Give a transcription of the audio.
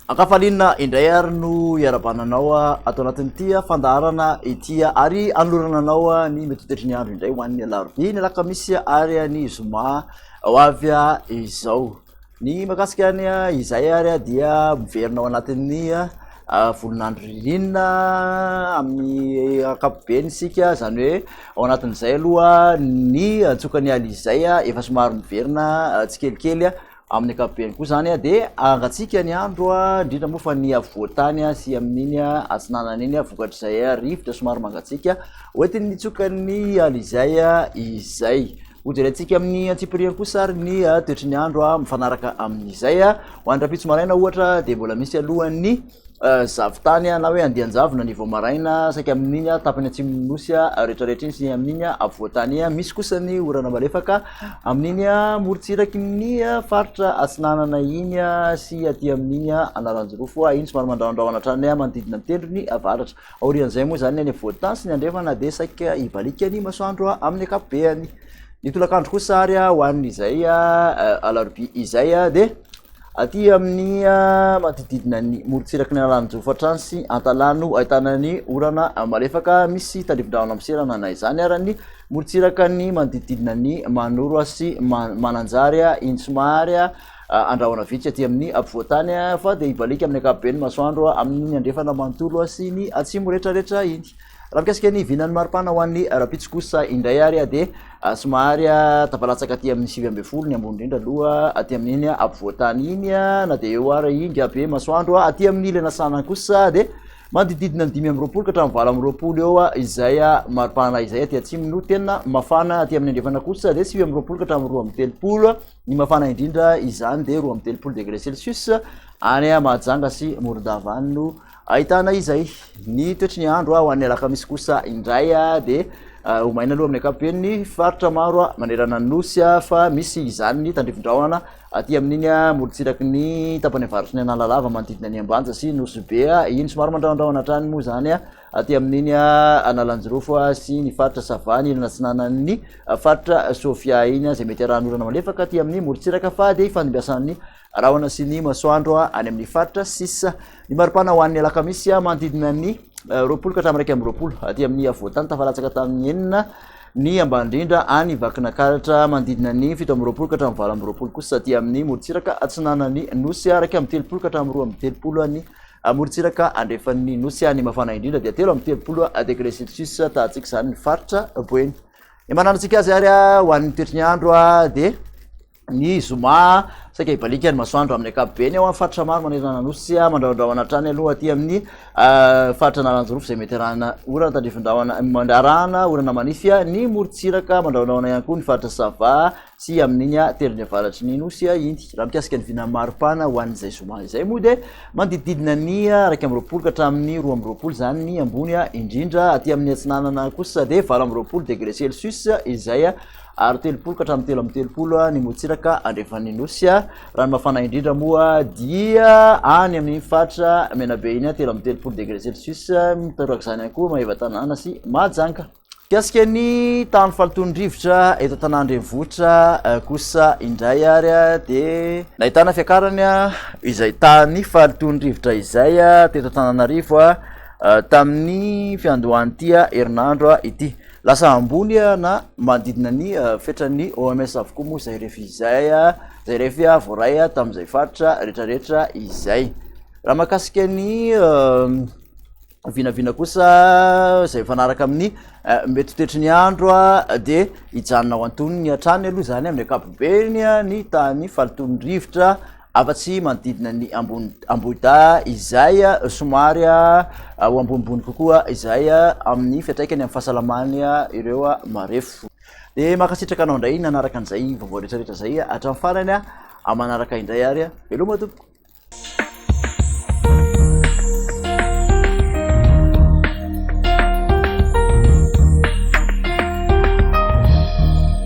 Akafalinna indray ary no iarabananao ato anatin'ity fandaharana ity ary anorananao ny metotetry ny andro indray ho an'ny alarobia ny alakamisy ary ny zoma ho avy izao. Ny mahakasika ny izay ary dia miverina ao anatin'ny volonandro ririnina amin'ny ankapobeny sika, zany hoe ao anatin'izay aloha ny antsokany aly izay efa somary miverina tsikelikely amin'ny ankapobeny koa zany de angatsika ny andro indrindra moa fa ny avoatany sy amin'iny atsinanana iny vokatrizay rivotra somary mangatsika hoentiny nitsokany aly izay hojerentsika amin'ny antsipiriany kosa ary ny toetry ny andro mifanaraka amin'izay ho an'ny rapitso maraina ohatra de mbola misy alohan'ny zavotany na hoe andianjavona ny vao maraina saika amin'iny tapany atsimo nosy rehetrarehetra iny sy amin'iny avoatany misy kosa ny orana malefaka amin'iny morotsiraky ny faritra atsinanana iny sy aty amin'iny analanjorofo iny somary mandraondraona hatrany manodidina mitendro ny avaratra aorian'izay moa zany ny avoatany sy ny andrefana de saika ibalika ny masoandro amin'ny akapobeany. Ny tolakandro kosa ary ho an'izay alarobia izay de aty amin'ny manodidina ny morotsiraky ny analanjorofo hatrany sy antalano ahitana ny orana malefaka misy tandrivondraona amserana na izany ary ny morotsiraka ny manodidina ny manoro sy mananjary iny somary andrahoana vitsy aty amin'ny avoatany fa de ibalika amin'ny ankapobeny masoandro amin'ny andrefana manontolo sy ny atsimo rehetrarehetra iny. Raha mikasika ny vinany maripana ho an'ny rapitso kosa indray ary de somary tapalatsaka aty amin'ny 7 ny ambony indrindra aloha aty amin'iny avoatany iny na de eo ary inga be masoandro aty amin'ny ilana sanany kosa de manodididina ny 5 ka hatramin'ny 20 eo izay maripana izay aty atsimo no tena mafana aty amin'ny andrefana kosa de 7 ka hatramin'ny 13 ny mafana indrindra izany de 13 degré celsius any Mahajanga sy Morondava no ahitana izay. Ny toetry ny andro ho an'ny alakamisy kosa indray de homaina aloha amin'ny ankapobeny ny faritra maro manerana ny nosy fa misy izany ny tandrivondraona aty amin'iny morotsiraky ny tapany avaratry ny analalava manodidina ny Ambanja sy Nosy-be iny somary mandraondraona hatrany moa zany aty amin'iny analanjorofo sy ny faritra Savany ilana atsinanan'ny faritra Sofia iny zay mety arahan'orana malefaka aty amin'ny morotsiraka fa de ifandimbiasan'ny rahona sy ny masoandro any amin'ny faritra sisa. Ny maripana ho an'ny alakamisy manodidina ny 20 ka hatramin'ny 20 aty amin'ny avoatany tafalatsaka tamin'ny 9 ny ambany indrindra any Vakinakaratra manodidina ny 17 ka hatramin'ny 20 kosa aty amin'ny morotsiraka atsinanany Nosy araka amin'ny 30 ka hatramin'ny 20 ny morotsiraka andrefan'ny Nosy any mafana indrindra de 30 degré celsius tahatsika zany ny faritra Boeny. Ny mananontsika azy ary ho an'ny toetry ny andro de ny zoma saika ibalika ny masoandro amin'ny ankapobeny ao amin'ny faritra maro manerana Nosy mandraondraona hatrany aloha aty amin'ny faritra analanjorofo zay mety arahana orana tandrivondraona mandarahana orana manify ny morotsiraka mandraondraona ihany koa ny faritra Sava sy amin'iny telony avaratry ny Nosy iny. Raha mikasika ny vinany maripana ho an'izay zoma izay moa de manodididina ny 1 ka hatramin'ny 2 zany ny ambony indrindra aty amin'ny atsinanana kosa de 20 degré celsius izay ary 30 ka hatramin'ny 30 ny morotsiraka andrefan'ny Nosy. Raha ny mafana indrindra moa dia any amin'ny faritra Menabe iny 30 degré celsius mitaroaka zany ihany koa Maheva tanàna sy Mahajanga. Mikasika ny tany falitondrivotra eto Tanandrenivohitra kosa indray ary de nahitana fiakarany izay tany falitondrivotra izay teto Antananarivo tamin'ny fiandohan'ity herinandro ity. Lasa ambony na manodidina ny fetran'ny OMS avokoa moa zay rehefa izay zay rehefa voaray tamin'izay faritra rehetrarehetra izay. Raha mahakasika ny vinavina kosa zay mifanaraka amin'ny mety toetry ny andro de hijanona ao antony ny hatrany aloha zany amin'ny ankapobeny ny tany falitondrivotra afa-tsy manodidina ny Ambohida izay somary ho ambonimbony kokoa izay amin'ny fiatraikany amin'ny fahasalamany ireo marefo. De makasitraka anao indray nanaraka an'izay vaovao rehetrarehetra zay hatramin'ny farany manaraka indray ary veloma tompoko.